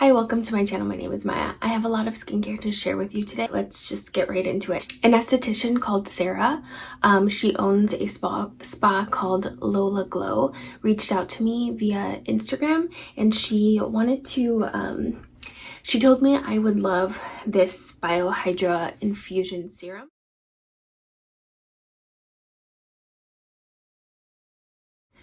Hi, welcome to my channel. My name is Maya. I have a lot of skincare to share with you today. Let's just get right into it. An esthetician called Sarah, she owns a spa called Lola Glow, reached out to me via Instagram, and she wanted to, she told me I would love this hydra infusion serum.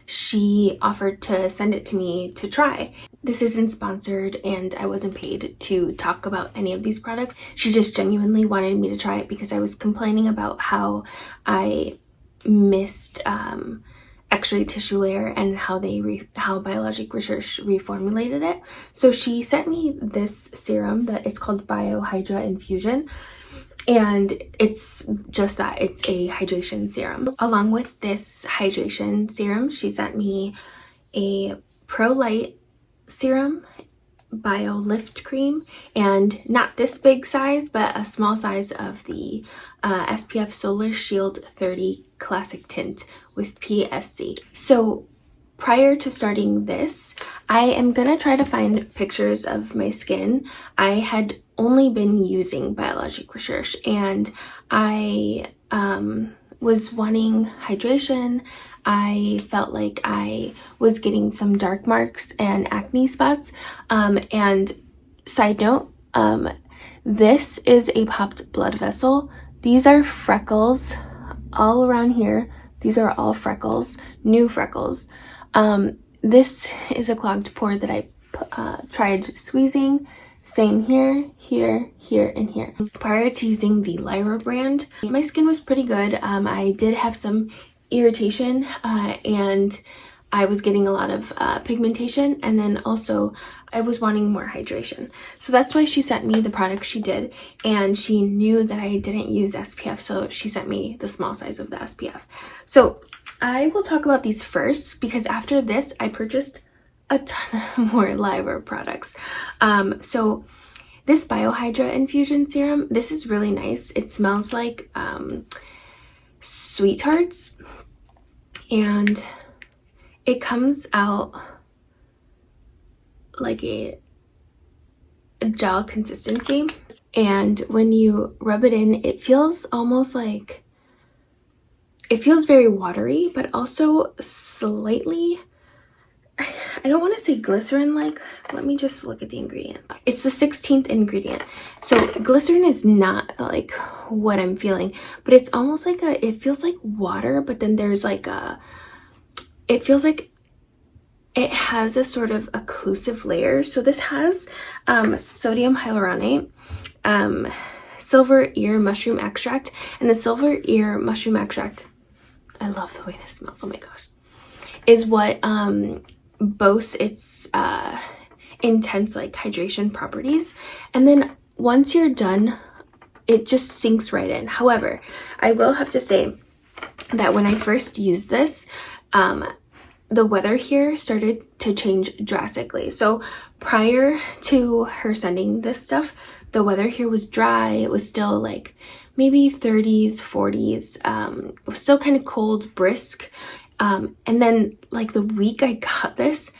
She offered to send it to me to try. This isn't sponsored and I wasn't paid to talk about any of these products. She just genuinely wanted me to try it because I was complaining about how I missed extra tissue layer and how Biologic Research reformulated it. So she sent me this serum that it's called hydra infusion. And it's just that, it's a hydration serum. Along with this hydration serum, she sent me a Pro Lite serum, Bio Lift cream, and not this big size, but a small size of the SPF Solar Shield 30 Classic Tint with PSC. So prior to starting this, I am gonna try to find pictures of my skin. I had only been using Biologic Research and I was wanting hydration. I felt like I was getting some dark marks and acne spots. And side note, this is a popped blood vessel. These are freckles all around here. These are all freckles, new freckles. This is a clogged pore that I tried squeezing. Same here, here, here, and here. Prior to using the Lira brand, my skin was pretty good. I did have some irritation and I was getting a lot of pigmentation, and then also I was wanting more hydration. So that's why she sent me the products she did, and she knew that I didn't use SPF, so she sent me the small size of the SPF. So I will talk about these first because after this I purchased a ton of more Lira products. So this hydra infusion serum, this is really nice. It smells like Sweet Tarts, and it comes out like a gel consistency, and when you rub it in, it feels almost like, it feels very watery, but also slightly, I don't want to say glycerin-like. Let me just look at the ingredient. It's the 16th ingredient. So glycerin is not like what I'm feeling, but it's almost like it feels like water, but then there's like it feels like it has a sort of occlusive layer. So this has sodium hyaluronate, silver ear mushroom extract, and the silver ear mushroom extract, I love the way this smells, oh my gosh, is what boasts its intense like hydration properties. And then once you're done, it just sinks right in. However, I will have to say that when I first used this, the weather here started to change drastically. So prior to her sending this stuff, the weather here was dry. It was still like maybe 30s, 40s. It was still kind of cold, brisk. And then like the week I got this,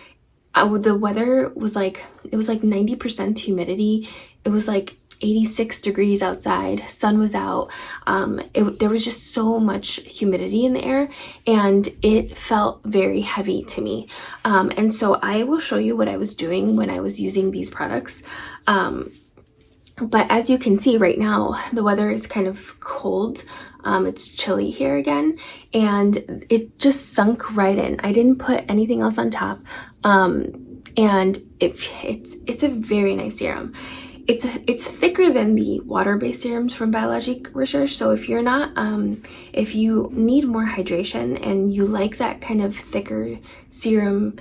the weather was like, it was like 90% humidity. It was like 86 degrees outside, sun was out. There was just so much humidity in the air and it felt very heavy to me. And so I will show you what I was doing when I was using these products. But as you can see right now, the weather is kind of cold. It's chilly here again, and it just sunk right in. I didn't put anything else on top. And it's a very nice serum. It's thicker than the water-based serums from Biologic Research. So if you're not, if you need more hydration and you like that kind of thicker serum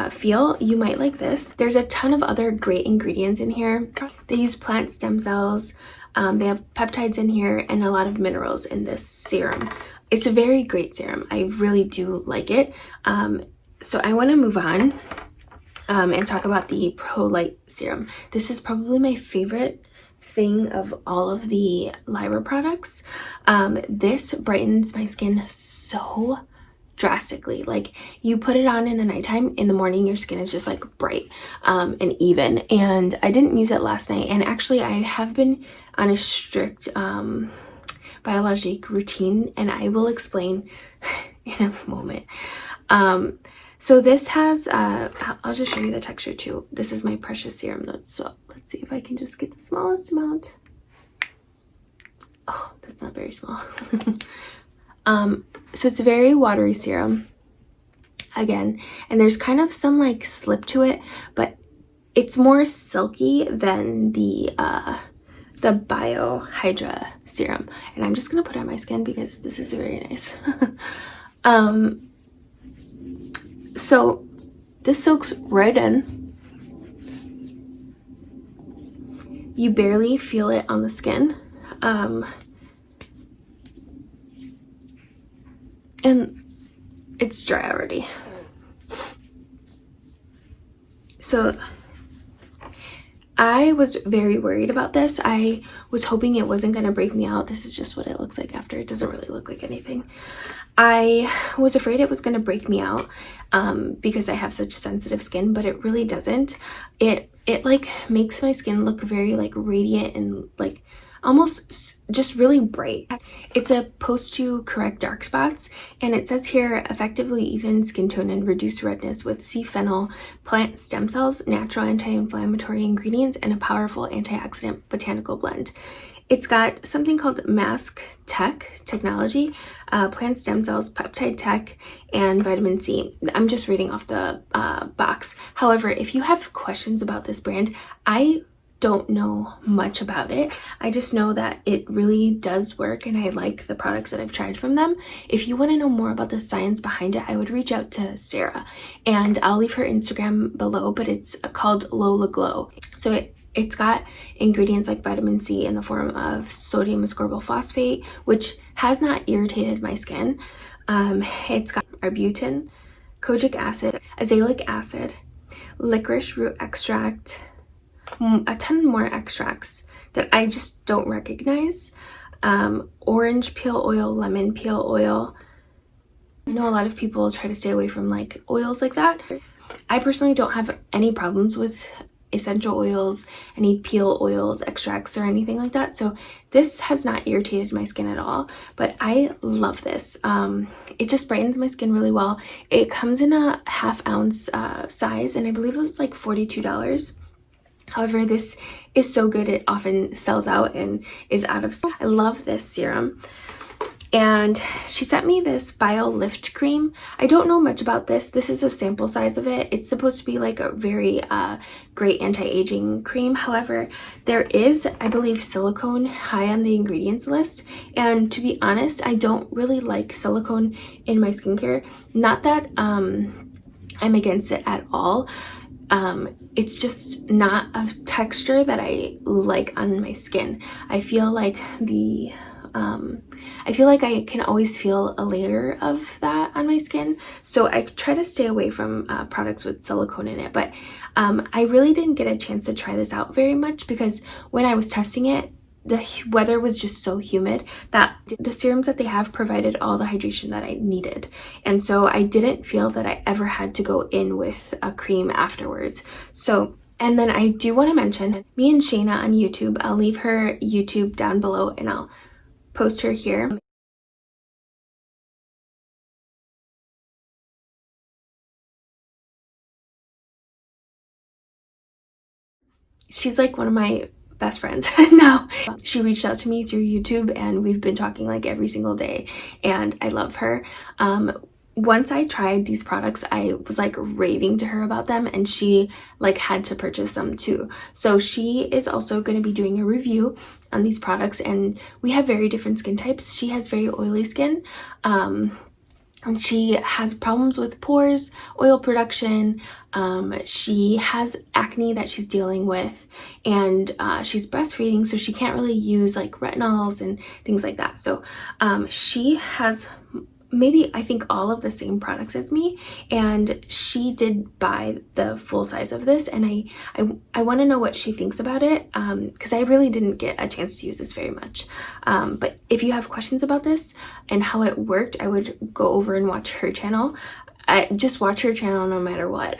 feel, you might like this. There's a ton of other great ingredients in here. They use plant stem cells. They have peptides in here and a lot of minerals in this serum. It's a very great serum. I really do like it. So I want to move on and talk about the Pro Lite serum. This is probably my favorite thing of all of the Lira products. This brightens my skin so drastically. Like, you put it on in the nighttime, in the morning your skin is just like bright and even. And I didn't use it last night, and actually I have been on a strict biologique routine, and I will explain in a moment. So this has I'll just show you the texture too. This is my precious serum notes, so let's see if I can just get the smallest amount. Oh, that's not very small. So it's a very watery serum again, and there's kind of some like slip to it, but it's more silky than the hydra serum. And I'm just gonna put it on my skin because this is very nice. So this soaks right in. You barely feel it on the skin. And it's dry already. So I was very worried about this. I was hoping it wasn't going to break me out. This is just what it looks like after. It doesn't really look like anything. I was afraid it was going to break me out because I have such sensitive skin, but it really doesn't. It like makes my skin look very like radiant and like almost just really bright. It's a post to correct dark spots, and it says here effectively even skin tone and reduce redness with sea fennel, plant stem cells, natural anti-inflammatory ingredients, and a powerful antioxidant botanical blend. It's got something called mask technology, plant stem cells, peptide tech, and vitamin C. I'm just reading off the box. However, if you have questions about this brand, I don't know much about it. I just know that it really does work, and I like the products that I've tried from them. If you want to know more about the science behind it, I would reach out to Sarah, and I'll leave her Instagram below, but it's called Lola Glow. So it's got ingredients like vitamin C in the form of sodium ascorbyl phosphate, which has not irritated my skin. It's got arbutin, kojic acid, azelaic acid, licorice root extract, a ton more extracts that I just don't recognize. Orange peel oil, lemon peel oil. I know a lot of people try to stay away from like oils like that. I personally don't have any problems with essential oils, any peel oils, extracts, or anything like that. So this has not irritated my skin at all, but I love this. It just brightens my skin really well. It comes in a ½ ounce size, and I believe it was like $42. However, this is so good it often sells out and is out of stock. I love this serum. And she sent me this Bio Lift cream. I don't know much about this. This is a sample size of it. It's supposed to be like a very great anti-aging cream. However, there is, I believe, silicone high on the ingredients list. And to be honest, I don't really like silicone in my skincare. Not that I'm against it at all. It's just not a texture that I like on my skin. I feel like I can always feel a layer of that on my skin. So I try to stay away from products with silicone in it. But I really didn't get a chance to try this out very much because when I was testing it, the weather was just so humid that the serums that they have provided all the hydration that I needed. And so I didn't feel that I ever had to go in with a cream afterwards. So, and then I do want to mention me and Shana on YouTube. I'll leave her YouTube down below and I'll post her here. She's like one of my best friends now. She reached out to me through YouTube and we've been talking like every single day, and I love her. Once I tried these products, I was like raving to her about them, and she like had to purchase them too. So she is also going to be doing a review on these products, and we have very different skin types. She has very oily skin, and she has problems with pores, oil production. She has acne that she's dealing with, and she's breastfeeding, so she can't really use like retinols and things like that. So she has maybe I think all of the same products as me, and she did buy the full size of this, and I want to know what she thinks about it, because I really didn't get a chance to use this very much. But if you have questions about this and how it worked, I would go over and watch her channel. I just watch her channel no matter what.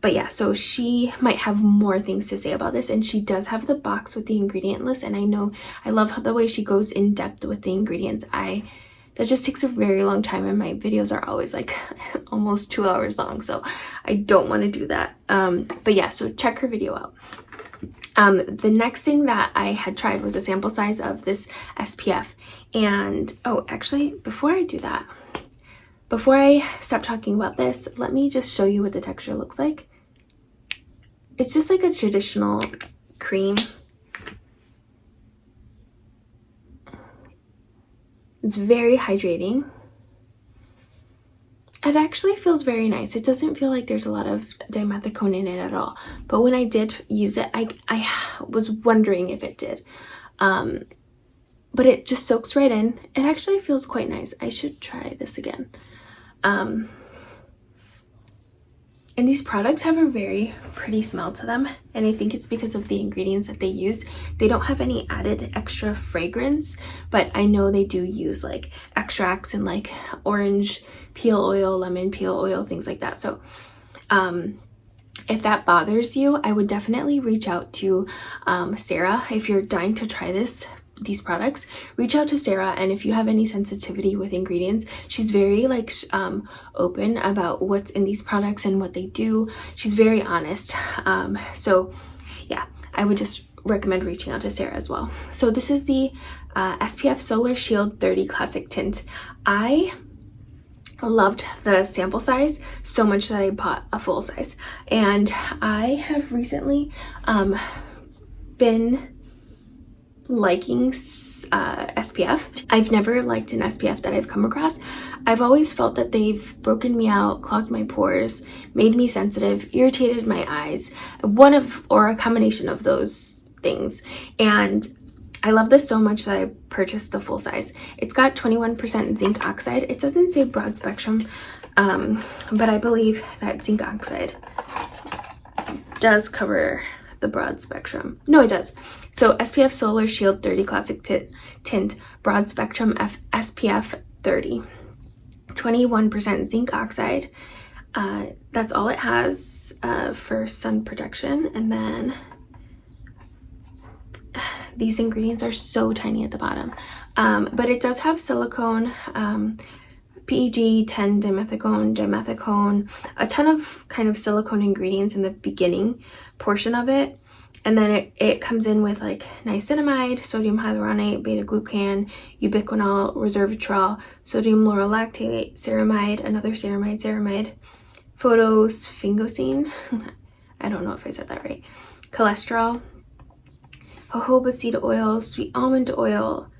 But yeah, so she might have more things to say about this, and she does have the box with the ingredient list, and I love the way she goes in depth with the ingredients. That just takes a very long time, and my videos are always like almost 2 hours long, so I don't want to do that. But yeah, so check her video out. The next thing that I had tried was a sample size of this SPF, and oh, actually, before I do that, before I stop talking about this, let me just show you what the texture looks like. It's just like a traditional cream. It's very hydrating. It actually feels very nice. It doesn't feel like there's a lot of dimethicone in it at all. But when I did use it, I was wondering if it did. But it just soaks right in. It actually feels quite nice. I should try this again. And these products have a very pretty smell to them, and I think it's because of the ingredients that they use. They don't have any added extra fragrance, but I know they do use like extracts and like orange peel oil, lemon peel oil, things like that. So if that bothers you, I would definitely reach out to Sarah. If you're dying to try these products, reach out to Sarah, and if you have any sensitivity with ingredients, she's very like open about what's in these products and what they do. She's very honest. So yeah, I would just recommend reaching out to Sarah as well. So this is the SPF Solar Shield 30 Classic Tint. I loved the sample size so much that I bought a full size, and I have recently been liking SPF. I've never liked an SPF that I've come across. I've always felt that they've broken me out, clogged my pores, made me sensitive, irritated my eyes, or a combination of those things. And I love this so much that I purchased the full size. It's got 21% zinc oxide. It doesn't say broad spectrum, but I believe that zinc oxide does cover the broad spectrum. No, it does. So SPF Solar Shield 30 Classic Tint, broad spectrum SPF 30, 21% zinc oxide. That's all it has for sun protection. And then these ingredients are so tiny at the bottom, but it does have silicone, PEG, 10 dimethicone, a ton of kind of silicone ingredients in the beginning portion of it. And then it comes in with like niacinamide, sodium hyaluronate, beta-glucan, ubiquinol, resveratrol, sodium lauryl lactate, ceramide, another ceramide, phosphoglycine, I don't know if I said that right, cholesterol, jojoba seed oil, sweet almond oil,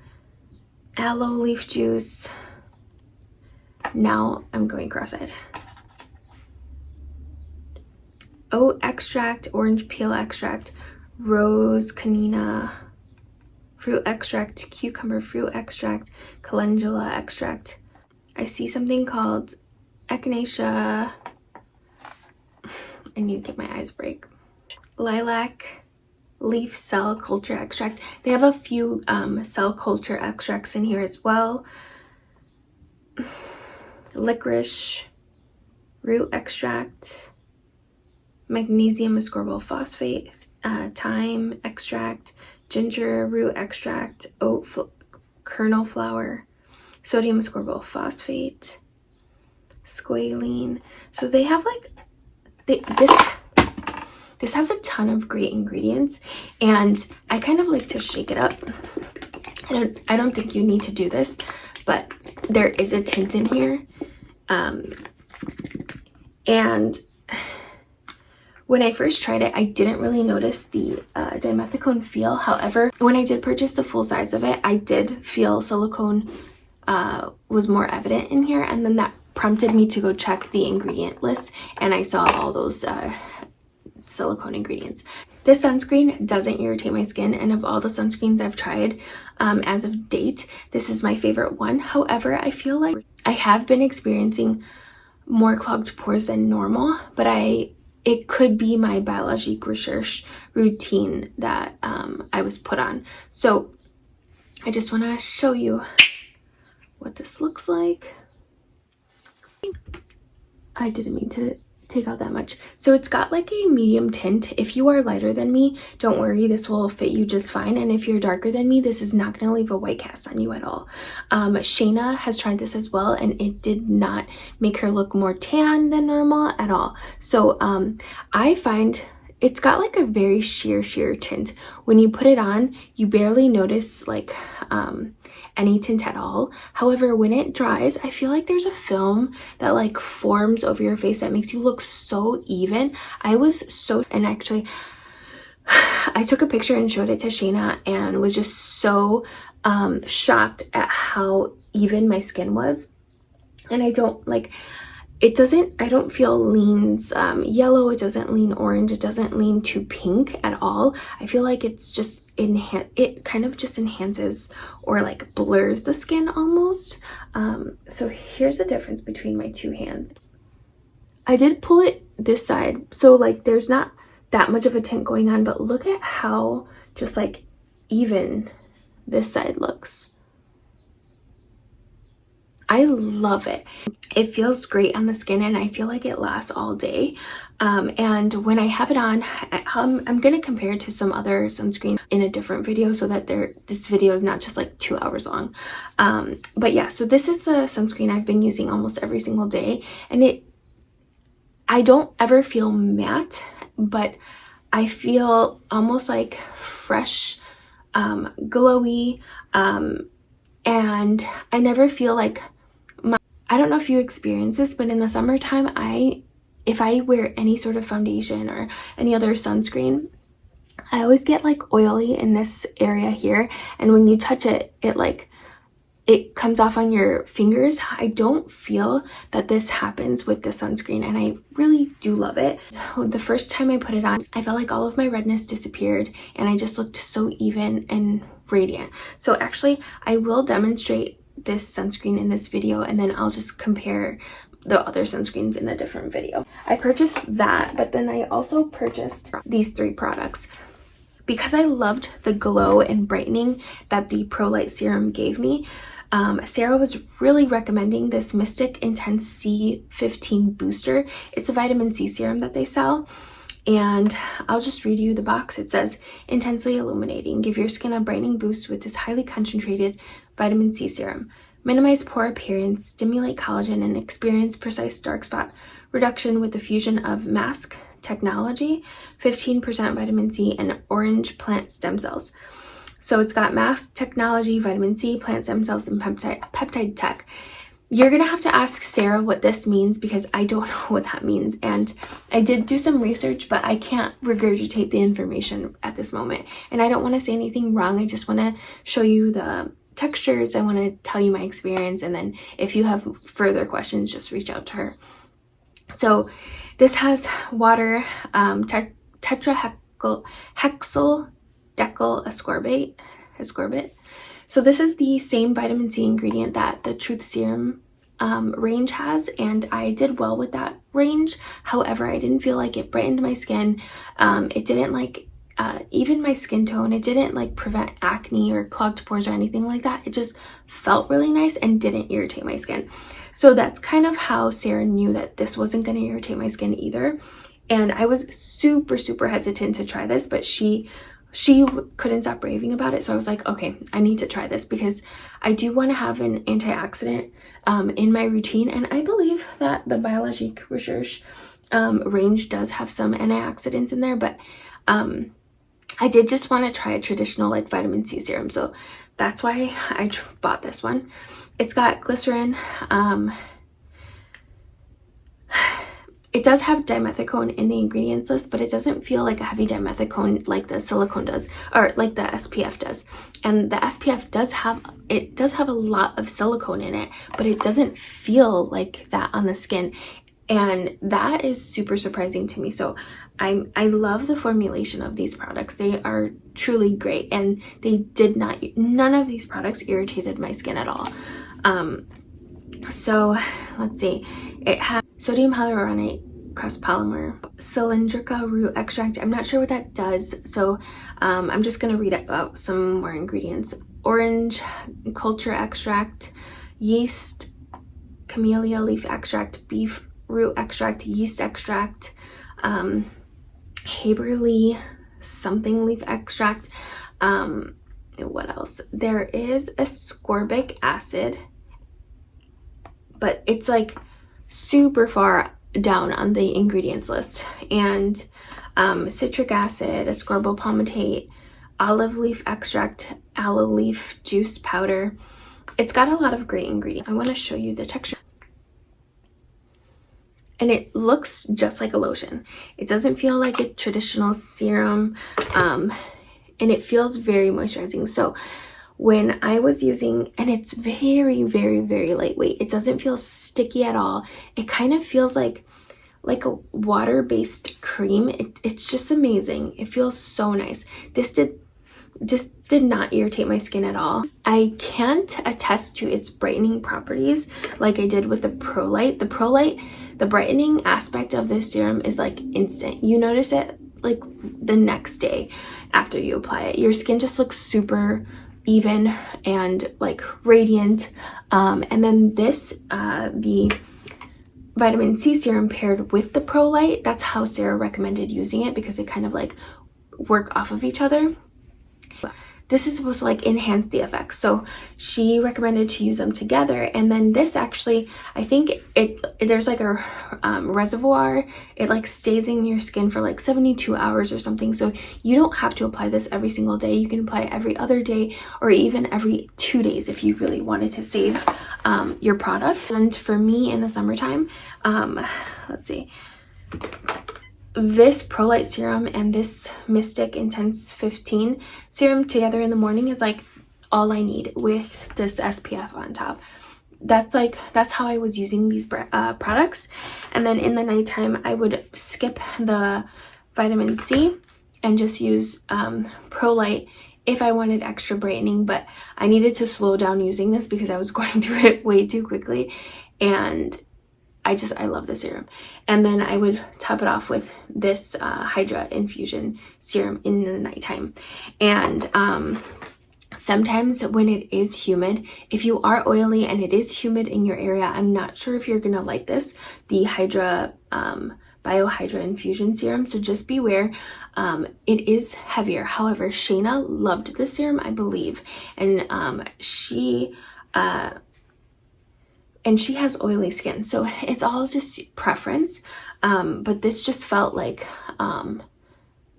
aloe leaf juice. Now I'm going cross-eyed. Oat extract, orange peel extract, rose canina, fruit extract, cucumber fruit extract, calendula extract. I see something called echinacea. I need to give my eyes a break. Lilac leaf cell culture extract. They have a few cell culture extracts in here as well. Licorice root extract, magnesium ascorbyl phosphate, thyme extract, ginger root extract, oat kernel flour, sodium ascorbyl phosphate, squalene. So they have like this has a ton of great ingredients, and I kind of like to shake it up. I don't think you need to do this, but there is a tint in here. And when I first tried it, I didn't really notice the dimethicone feel. However, when I did purchase the full size of it, I did feel silicone was more evident in here, and then that prompted me to go check the ingredient list, and I saw all those silicone ingredients. This sunscreen doesn't irritate my skin, and of all the sunscreens I've tried as of date, this is my favorite one. However, I feel like I have been experiencing more clogged pores than normal, but it could be my biologiquefreak routine that I was put on. So I just want to show you what this looks like. I didn't mean to take out that much. So it's got like a medium tint. If you are lighter than me, don't worry, this will fit you just fine. And if you're darker than me, this is not going to leave a white cast on you at all. Shana has tried this as well, and it did not make her look more tan than normal at all. So I find it's got like a very sheer tint. When you put it on, you barely notice like any tint at all. However, when it dries, I feel like there's a film that like forms over your face that makes you look so even. And actually I took a picture and showed it to Shana and was just so shocked at how even my skin was. And I don't feel leans yellow, it doesn't lean orange, it doesn't lean too pink at all. I feel like it's just it kind of just enhances or like blurs the skin almost. So here's the difference between my two hands. I did pull it this side, so like there's not that much of a tint going on, but look at how just like even this side looks. I love it. It feels great on the skin, and I feel like it lasts all day. And when I have it on, I'm going to compare it to some other sunscreen in a different video so that this video is not just like 2 hours long. But yeah, so this is the sunscreen I've been using almost every single day, and I don't ever feel matte, but I feel almost like fresh, glowy, and I never feel like I don't know if you experience this, but in the summertime, if I wear any sort of foundation or any other sunscreen, I always get like oily in this area here, and when you touch it, it comes off on your fingers. I don't feel that this happens with the sunscreen, and I really do love it. The first time I put it on, I felt like all of my redness disappeared, and I just looked so even and radiant. So actually, I will demonstrate this sunscreen in this video, and then I'll just compare the other sunscreens in a different video. I purchased that, but then I also purchased these 3 products because I loved the glow and brightening that the Pro Light Serum gave me. Sarah was really recommending this Mystic Intense C15 Booster. It's a vitamin C serum that they sell, and I'll just read you the box. It says, intensely illuminating. Give your skin a brightening boost with this highly concentrated vitamin C serum. Minimize pore appearance, stimulate collagen, and experience precise dark spot reduction with the fusion of mask technology, 15% vitamin C, and orange plant stem cells. So it's got mask technology, vitamin C, plant stem cells, and peptide tech. You're gonna have to ask Sarah what this means because I don't know what that means, and I did do some research, but I can't regurgitate the information at this moment, and I don't want to say anything wrong. I just want to show you the textures. I want to tell you my experience, and then if you have further questions, just reach out to her. So this has water, tetrahexyl decyl ascorbate. So this is the same vitamin C ingredient that the Truth Serum range has, and I did well with that range. However, I didn't feel like it brightened my skin. It didn't like even my skin tone. It didn't like prevent acne or clogged pores or anything like that. It just felt really nice and didn't irritate my skin. So that's kind of how Sarah knew that this wasn't going to irritate my skin either. And I was super hesitant to try this, but she couldn't stop raving about it. So I was like, okay, I need to try this because I do want to have an antioxidant in my routine. And I believe that the biologiquefreak range does have some antioxidants in there, but I did just want to try a traditional like vitamin C serum. So that's why I bought this one. It's got glycerin. It does have dimethicone in the ingredients list, but it doesn't feel like a heavy dimethicone like the silicone does, or like the SPF does. And the SPF does have a lot of silicone in it, but it doesn't feel like that on the skin. And that is super surprising to me. So I love the formulation of these products. They are truly great, and none of these products irritated my skin at all. So let's see, it has sodium hyaluronate crust polymer, cylindrica root extract. I'm not sure what that does, so I'm just gonna read about some more ingredients. Orange culture extract, yeast, camellia leaf extract, beef root extract, yeast extract, Haberly something leaf extract. What else? There is ascorbic acid, but it's like super far down on the ingredients list. And citric acid, ascorbyl palmitate, olive leaf extract, aloe leaf juice powder. It's got a lot of great ingredients. I want to show you the texture. And it looks just like a lotion. It doesn't feel like a traditional serum, and it feels very moisturizing. So when I was using, and it's very, very, very lightweight. It doesn't feel sticky at all. It kind of feels like a water-based cream. It's just amazing. It feels so nice. This did not irritate my skin at all. I can't attest to its brightening properties like I did with the Pro Lite. The Pro Lite, the brightening aspect of this serum is like instant. You notice it like the next day after you apply it. Your skin just looks super even and like radiant. And then this, the vitamin C serum paired with the Pro Lite, that's how Sarah recommended using it, because they kind of like work off of each other. This is supposed to like enhance the effects, so she recommended to use them together. And then this actually, I think there's like a reservoir. It like stays in your skin for like 72 hours or something, so you don't have to apply this every single day. You can apply it every other day or even every 2 days if you really wanted to save your product. And for me in the summertime, let's see, this Pro Lite serum and this Mystic Intense 15 serum together in the morning is like all I need with this SPF on top. That's how I was using these products. And then in the nighttime, I would skip the vitamin C and just use Pro Lite if I wanted extra brightening, but I needed to slow down using this because I was going through it way too quickly. And I love the serum. And then I would top it off with this Hydra infusion serum in the nighttime. And sometimes when it is humid, if you are oily and it is humid in your area, I'm not sure if you're gonna like this, the Hydra Hydra infusion serum, so just beware. It is heavier. However, Shana loved this serum, I believe, and she has oily skin, so it's all just preference. But this just felt like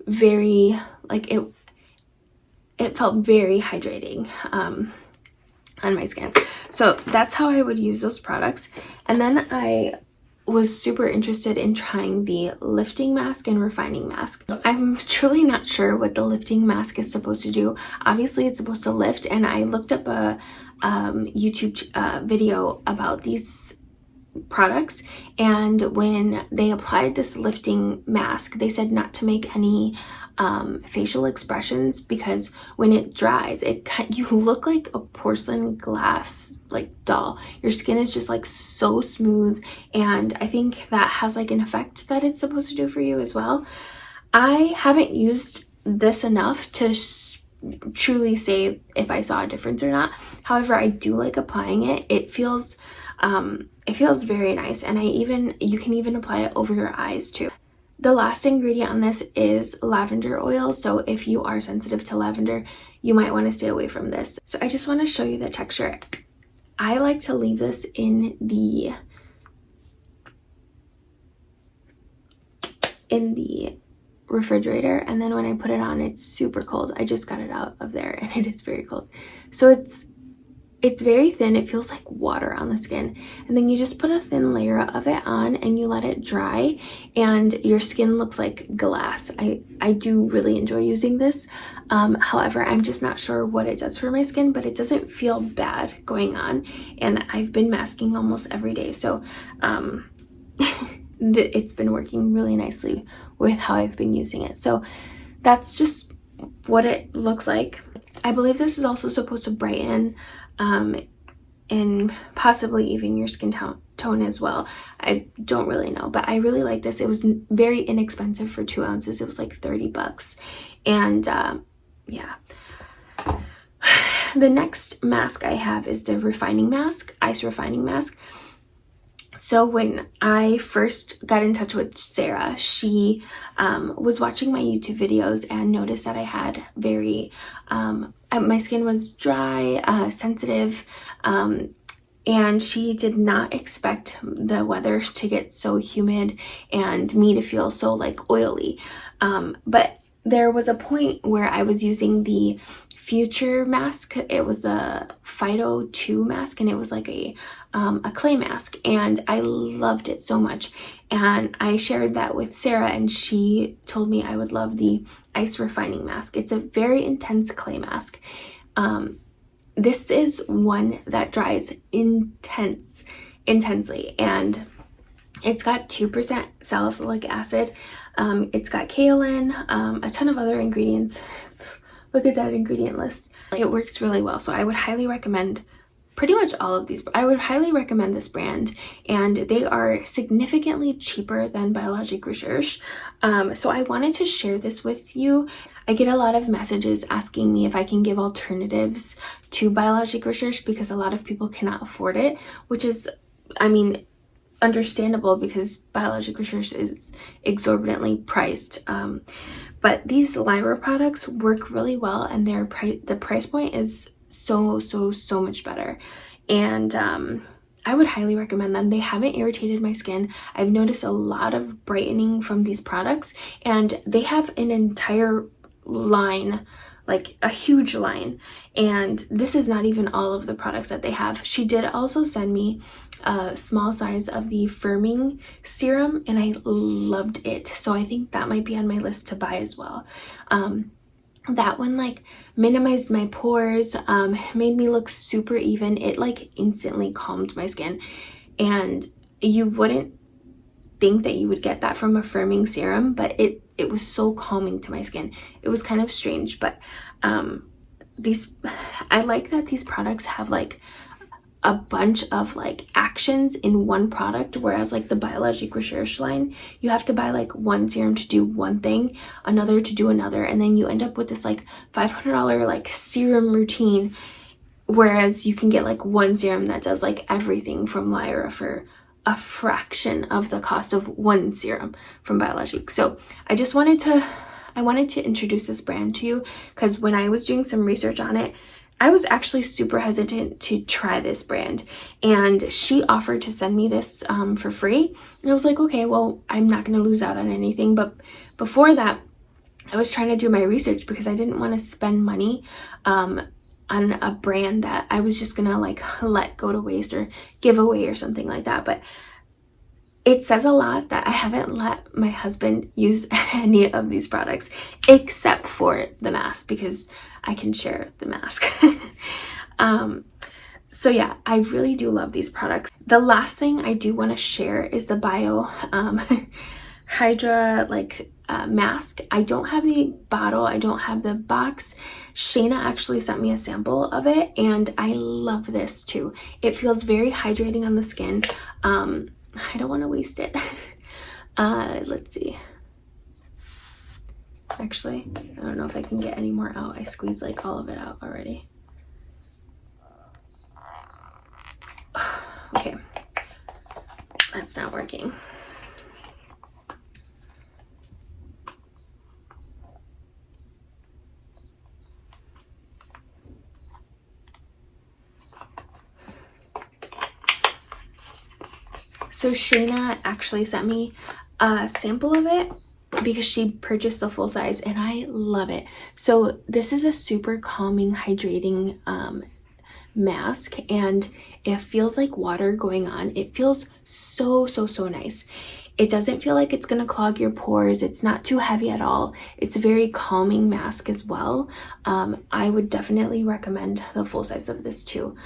very, like it felt very hydrating on my skin. So that's how I would use those products. And then I was super interested in trying the lifting mask and refining mask. I'm truly not sure what the lifting mask is supposed to do. Obviously it's supposed to lift, and I looked up a YouTube video about these products, and when they applied this lifting mask, they said not to make any facial expressions, because when it dries, you look like a porcelain glass like doll. Your skin is just like so smooth, and I think that has like an effect that it's supposed to do for you as well. I haven't used this enough to truly say if I saw a difference or not. However, I do like applying it. It feels very nice, and you can even apply it over your eyes too. The last ingredient on this is lavender oil, so if you are sensitive to lavender, you might want to stay away from this. So I just want to show you the texture. I like to leave this in the refrigerator, and then when I put it on, it's super cold. I just got it out of there and it is very cold. So it's very thin. It feels like water on the skin, and then you just put a thin layer of it on and you let it dry, and your skin looks like glass. I do really enjoy using this. However, I'm just not sure what it does for my skin, but it doesn't feel bad going on, and I've been masking almost every day, so it's been working really nicely with how I've been using it. So that's just what it looks like. I believe this is also supposed to brighten and possibly even your skin tone as well. I don't really know, but I really like this. It was very inexpensive for 2 ounces. It was like 30 bucks. And yeah. The next mask I have is the refining mask, ice refining mask. So when I first got in touch with Sarah, she was watching my YouTube videos and noticed that I had my skin was dry, sensitive, and she did not expect the weather to get so humid and me to feel so like oily. But there was a point where I was using the Future mask. It was the Phyto 2 mask, and it was like a clay mask, and I loved it so much. And I shared that with Sarah, and she told me I would love the ice refining mask. It's a very intense clay mask. This is one that dries intensely, and it's got 2% salicylic acid. It's got kaolin, a ton of other ingredients. Look at that ingredient list. It works really well. So I would highly recommend pretty much all of these. I would highly recommend this brand, and they are significantly cheaper than biologiquefreak. So I wanted to share this with you. I get a lot of messages asking me if I can give alternatives to biologiquefreak because a lot of people cannot afford it, which is, I mean, understandable because biologiquefreak is exorbitantly priced. But these Lira products work really well, and the price point is so much better. And I would highly recommend them. They haven't irritated my skin. I've noticed a lot of brightening from these products, and they have an entire line, like a huge line, and this is not even all of the products that they have. She did also send me a small size of the firming serum, and I loved it, so I think that might be on my list to buy as well. That one like minimized my pores, made me look super even. It like instantly calmed my skin, and you wouldn't think that you would get that from a firming serum, but it was so calming to my skin. It was kind of strange, but I like that these products have like a bunch of like actions in one product, whereas like the biologiquefreak line, you have to buy like one serum to do one thing, another to do another, and then you end up with this like $500 like serum routine, whereas you can get like one serum that does like everything from Lira for a fraction of the cost of one serum from Biologique. So I wanted to introduce this brand to you because when I was doing some research on it, I was actually super hesitant to try this brand, and she offered to send me this for free, and I was like, okay, well, I'm not going to lose out on anything. But before that, I was trying to do my research because I didn't want to spend money on a brand that I was just gonna like let go to waste or give away or something like that. But it says a lot that I haven't let my husband use any of these products except for the mask, because I can share the mask. So yeah, I really do love these products. The last thing I do want to share is the hydra mask. I don't have the bottle, I don't have the box. Shana actually sent me a sample of it, and I love this too. It feels very hydrating on the skin. I don't want to waste it. Let's see. Actually, I don't know if I can get any more out. I squeezed like all of it out already. Okay, that's not working. So Shana actually sent me a sample of it because she purchased the full size, and I love it. So this is a super calming, hydrating mask, and it feels like water going on. It feels so nice. It doesn't feel like it's gonna clog your pores. It's not too heavy at all. It's a very calming mask as well. I would definitely recommend the full size of this too,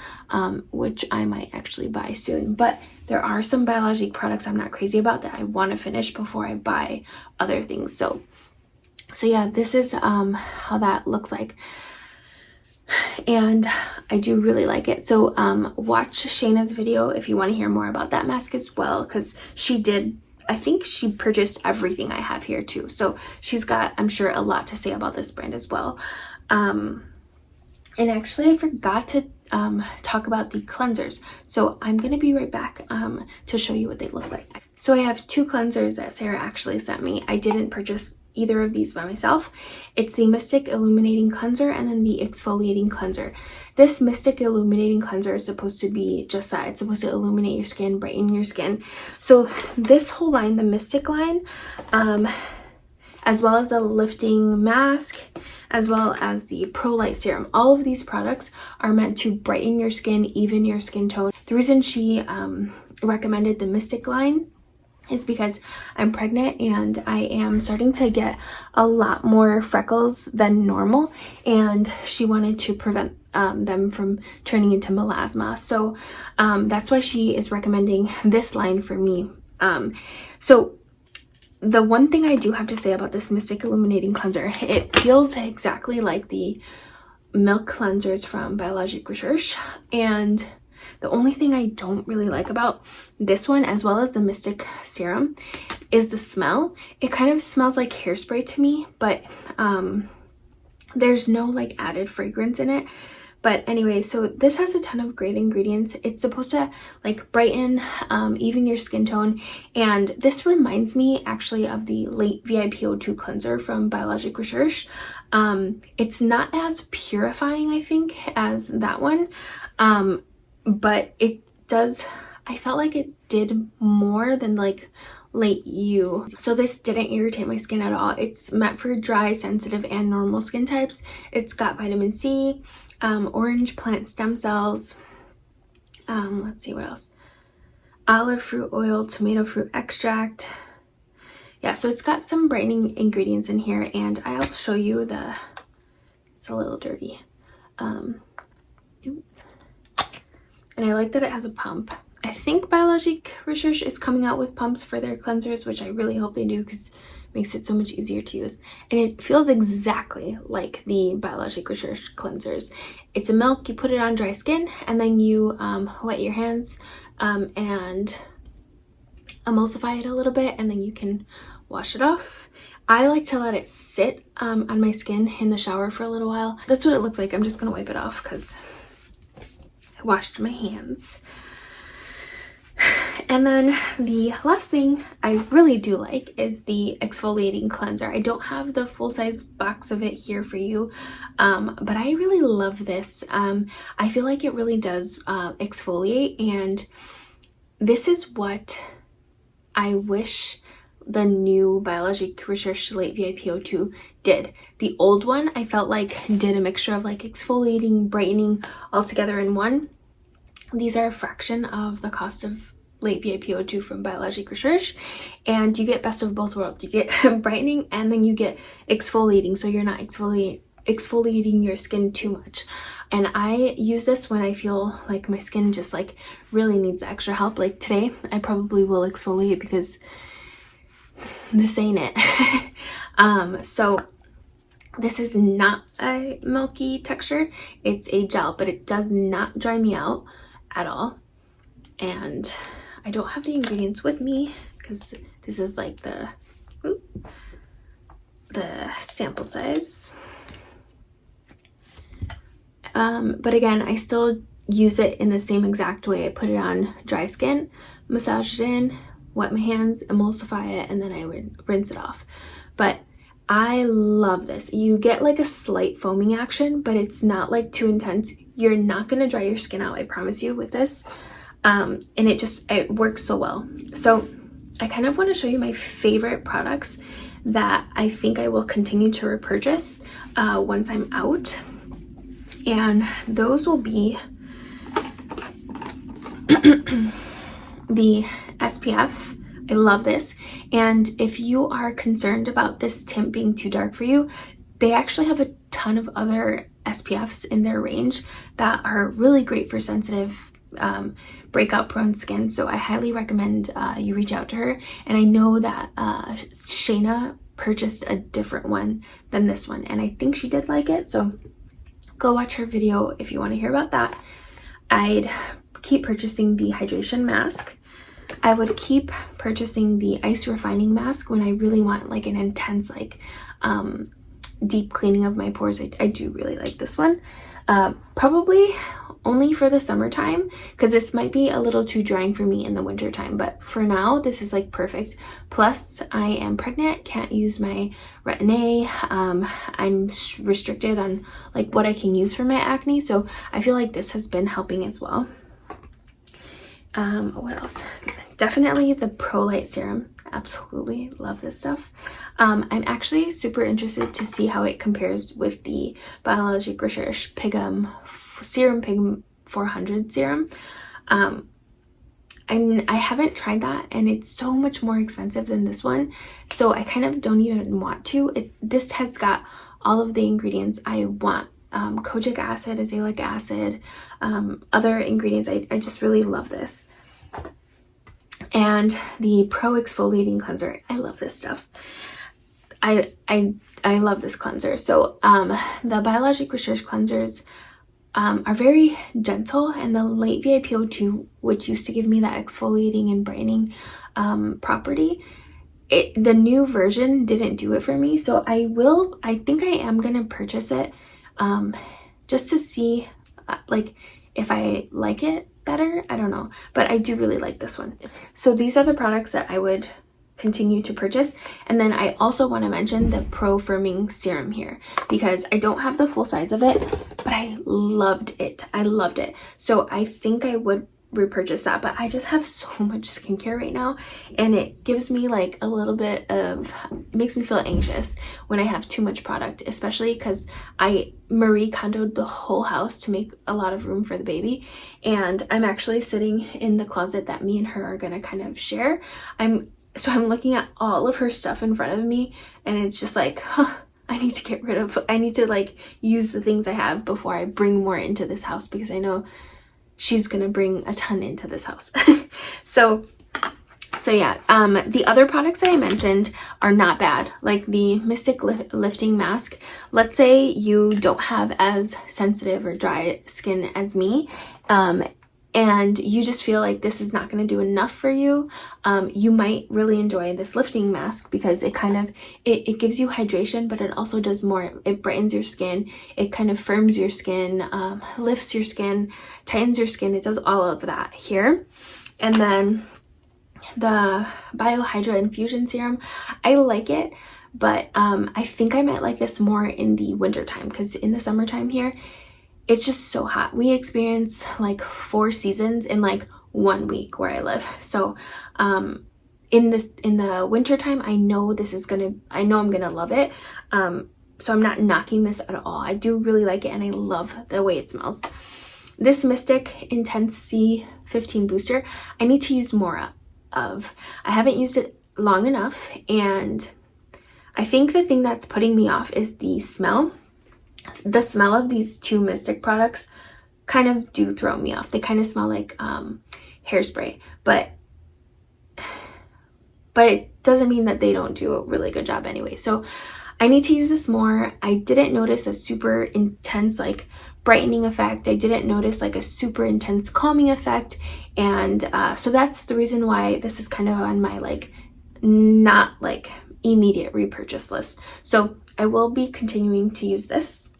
which I might actually buy soon. But there are some Biologique products I'm not crazy about that I want to finish before I buy other things. So yeah, this is how that looks like, and I do really like it. So watch Shana's video if you want to hear more about that mask as well, because I think she purchased everything I have here too, so she's got, I'm sure, a lot to say about this brand as well. And actually I forgot to talk about the cleansers, so I'm gonna be right back to show you what they look like. So I have 2 cleansers that Sarah actually sent me. I didn't purchase either of these by myself. It's the Mystic Illuminating Cleanser and then the Exfoliating Cleanser. This Mystic Illuminating Cleanser is supposed to be just that. It's supposed to illuminate your skin, brighten your skin. So this whole line, the Mystic line, as well as the lifting mask, as well as the Pro Light Serum, all of these products are meant to brighten your skin, even your skin tone. The reason she recommended the Mystic line is because I'm pregnant and I am starting to get a lot more freckles than normal, and she wanted to prevent them from turning into melasma. So that's why she is recommending this line for me. So the one thing I do have to say about this Mystic Illuminating Cleanser, it feels exactly like the milk cleansers from Biologique, and the only thing I don't really like about this one, as well as the Mystic Serum, is the smell. It kind of smells like hairspray to me, but there's no like added fragrance in it. But anyway, so this has a ton of great ingredients. It's supposed to like brighten, even your skin tone. And this reminds me actually of the Lite VIPO2 cleanser from Biologique. It's not as purifying, I think, as that one. But it does, I felt like it did more than like Lite U. So this didn't irritate my skin at all. It's meant for dry, sensitive, and normal skin types. It's got vitamin C, orange plant stem cells, let's see what else, olive fruit oil, tomato fruit extract. Yeah, so it's got some brightening ingredients in here, and I'll show you it's a little dirty. And I like that it has a pump. I think Biologique Recherche is coming out with pumps for their cleansers, which I really hope they do because it makes it so much easier to use. And it feels exactly like the Biologique Recherche cleansers. It's a milk, you put it on dry skin, and then you wet your hands and emulsify it a little bit, and then you can wash it off. I like to let it sit on my skin in the shower for a little while. That's what it looks like. I'm just gonna wipe it off because I washed my hands. And then the last thing I really do like is the exfoliating cleanser. I don't have the full-size box of it here for you, but I really love this. I feel like it really does exfoliate, and this is what I wish the new Biologique Recherche Lite VIPO2 did. The old one I felt like did a mixture of like exfoliating, brightening all together in one. These are a fraction of the cost of Lite VIPO2 from Biologique Recherche, and you get best of both worlds. You get brightening and then you get exfoliating, so you're not exfoliating your skin too much. And I use this when I feel like my skin just like really needs extra help. Like today I probably will exfoliate because this ain't it. So this is not a milky texture, it's a gel, but it does not dry me out at all. And I don't have the ingredients with me because this is like the sample size. But again, I still use it in the same exact way. I put it on dry skin, massage it in, wet my hands, emulsify it, and then I would rinse it off. But I love this. You get like a slight foaming action, but it's not like too intense. You're not gonna dry your skin out, I promise you, with this. And it works so well. So I kind of want to show you my favorite products that I think I will continue to repurchase once I'm out. And those will be the SPF. I love this. And if you are concerned about this tint being too dark for you, they actually have a ton of other SPFs in their range that are really great for sensitive breakout prone skin, so I highly recommend you reach out to her. And I know that Shana purchased a different one than this one, and I think she did like it, so go watch her video if you want to hear about that. I'd keep purchasing the hydration mask. I would keep purchasing the ice refining mask when I really want like an intense like deep cleaning of my pores. I do really like this one. Probably only for the summertime, because this might be a little too drying for me in the winter time, but for now this is like perfect. Plus I am pregnant, can't use my retin-A. I'm restricted on like what I can use for my acne, so I feel like this has been helping as well. What else? Definitely the Pro Light serum. Absolutely love this stuff. I'm actually super interested to see how it compares with the biologiquefreak Pigum Serum Pigum 400 serum. I haven't tried that, and it's so much more expensive than this one, so I kind of don't even want to. This has got all of the ingredients I want. Kojic acid, azelaic acid, other ingredients. I just really love this. And the Pro Exfoliating Cleanser. I love this stuff. I love this cleanser. So the biologiquefreak cleansers are very gentle, and the Lite VIP02, which used to give me that exfoliating and brightening property, the new version didn't do it for me. So I think I am gonna purchase it just to see like if I like it better. I don't know, but I do really like this one. So these are the products that I would continue to purchase. And then I also want to mention the Pro Firming Serum here, because I don't have the full size of it, but I loved it. I loved it. So I think I would repurchase that, but I just have so much skincare right now, and it gives me like a little bit of, it makes me feel anxious when I have too much product, especially because I Marie Kondoed the whole house to make a lot of room for the baby, and I'm actually sitting in the closet that me and her are gonna kind of share. So I'm looking at all of her stuff in front of me, and it's just like, huh, I need to like use the things I have before I bring more into this house, because I know she's gonna bring a ton into this house. so yeah, the other products that I mentioned are not bad, like the Mystic Lifting Mask. Let's say you don't have as sensitive or dry skin as me, and you just feel like this is not going to do enough for you, you might really enjoy this lifting mask, because it kind of it gives you hydration, but it also does more. It brightens your skin, it kind of firms your skin, lifts your skin, tightens your skin. It does all of that here. And then the hydra infusion serum, I like it, but I think I might like this more in the winter time, because in the summertime here it's just so hot. We experience like 4 seasons in like 1 week where I live. So in the winter time, I know I'm gonna love it. So I'm not knocking this at all. I do really like it, and I love the way it smells. This Mystic Intense C15 Booster, I need to use more of. I haven't used it long enough, and I think the thing that's putting me off is the smell. The smell of these two Mystic products kind of do throw me off. They kind of smell like hairspray, but it doesn't mean that they don't do a really good job anyway. So I need to use this more. I didn't notice a super intense like brightening effect. I didn't notice like a super intense calming effect, and so that's the reason why this is kind of on my like not like immediate repurchase list. So I will be continuing to use this.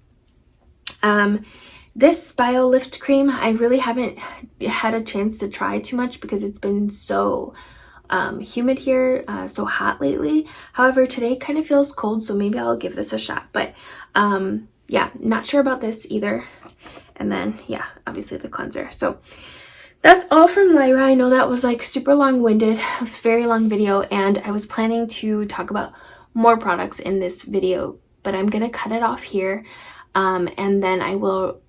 This Bio Lift Cream, I really haven't had a chance to try too much because it's been so humid here, so hot lately. However, today kind of feels cold, so maybe I'll give this a shot. But yeah, not sure about this either. And then yeah, obviously the cleanser. So that's all from Lira. I know that was like super long-winded, a very long video, and I was planning to talk about more products in this video, but I'm gonna cut it off here, and then I will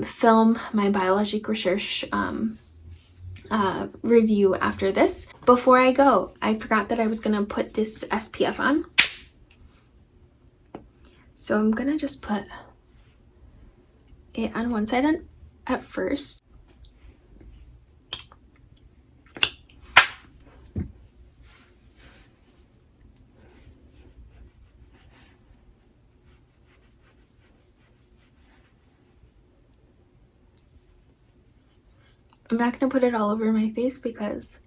film my biologiquefreak review after this. Before I go, I forgot that I was gonna put this SPF on, so I'm gonna just put it on one side at first. I'm not gonna put it all over my face because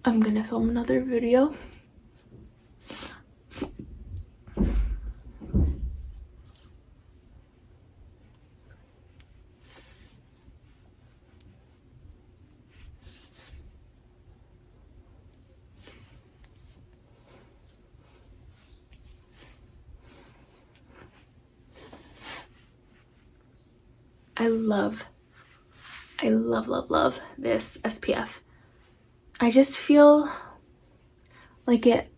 I'm gonna film another video. I love this SPF. I just feel like it,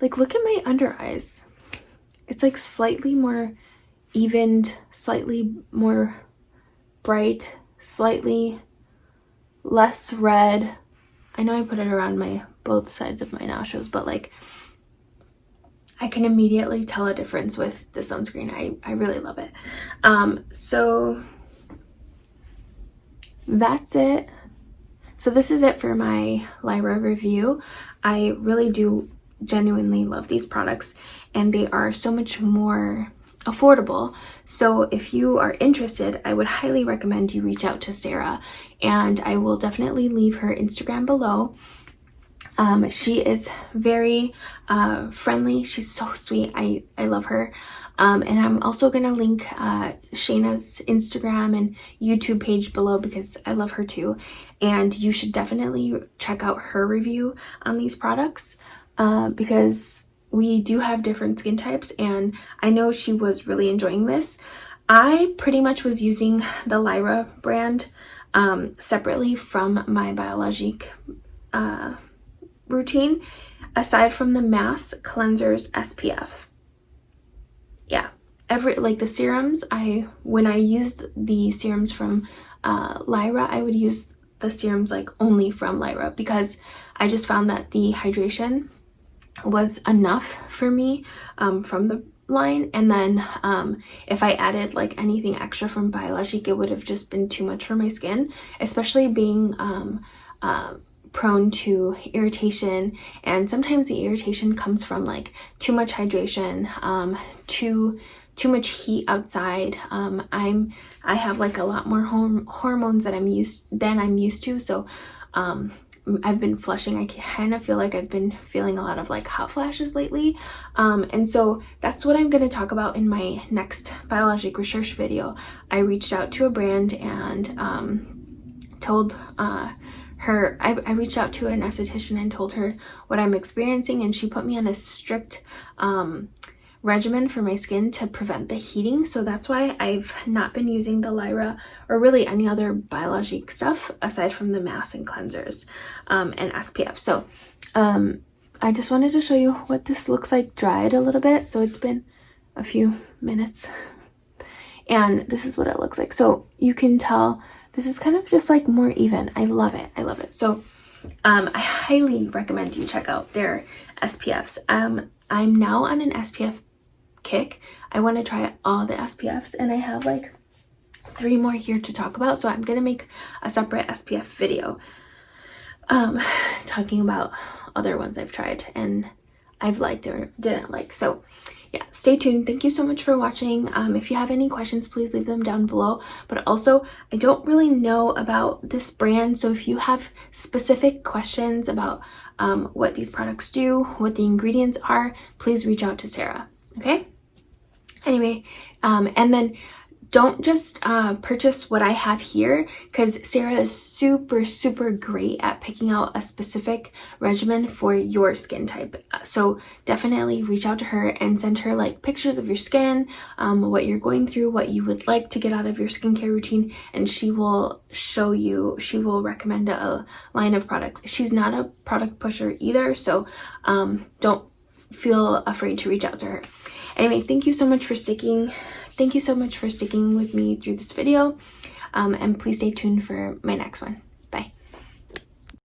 like look at my under eyes. It's like slightly more evened, slightly more bright, slightly less red. I know I put it around both sides of my nostrils, but like I can immediately tell a difference with the sunscreen. I really love it. So that's it. So this is it for my Lira review. I really do genuinely love these products, and they are so much more affordable. So if you are interested, I would highly recommend you reach out to Sarah, and I will definitely leave her Instagram below. She is very friendly. She's so sweet. I love her. And I'm also gonna link Shana's Instagram and YouTube page below because I love her too. And you should definitely check out her review on these products because we do have different skin types, and I know she was really enjoying this. I pretty much was using the Lira brand separately from my Biologique routine, aside from the mask, cleansers, SPF. Yeah, like the serums, when I used the serums from Lira, I would use the serums like only from Lira because I just found that the hydration was enough for me from the line, and then if I added like anything extra from Biologique, it would have just been too much for my skin, especially being prone to irritation, and sometimes the irritation comes from like too much hydration, too much heat outside. I have like a lot more hormones that I'm used to, so I've been flushing. I kind of feel like I've been feeling a lot of like hot flashes lately, and so that's what I'm going to talk about in my next Biologique research video. I reached out to a brand and told I reached out to an esthetician and told her what I'm experiencing, and she put me on a strict regimen for my skin to prevent the heating. So that's why I've not been using the Lira or really any other Biologique stuff aside from the masks and cleansers and SPF. So I just wanted to show you what this looks like dried a little bit. So it's been a few minutes and this is what it looks like. So you can tell this is kind of just like more even. I love it. I love it. So I highly recommend you check out their SPFs. I'm now on an SPF kick. I want to try all the SPFs, and I have like 3 more here to talk about. So I'm going to make a separate SPF video talking about other ones I've tried and I've liked or didn't like. So yeah, stay tuned. Thank you so much for watching. If you have any questions, please leave them down below. But also, I don't really know about this brand, so if you have specific questions about what these products do, what the ingredients are, please reach out to Sarah, okay? Anyway, and then don't just purchase what I have here, because Sarah is super great at picking out a specific regimen for your skin type. So definitely reach out to her and send her like pictures of your skin, what you're going through, what you would like to get out of your skincare routine, and she will show you, she will recommend a line of products. She's not a product pusher either, so don't feel afraid to reach out to her. Anyway, thank you so much for sticking with me through this video, and please stay tuned for my next one.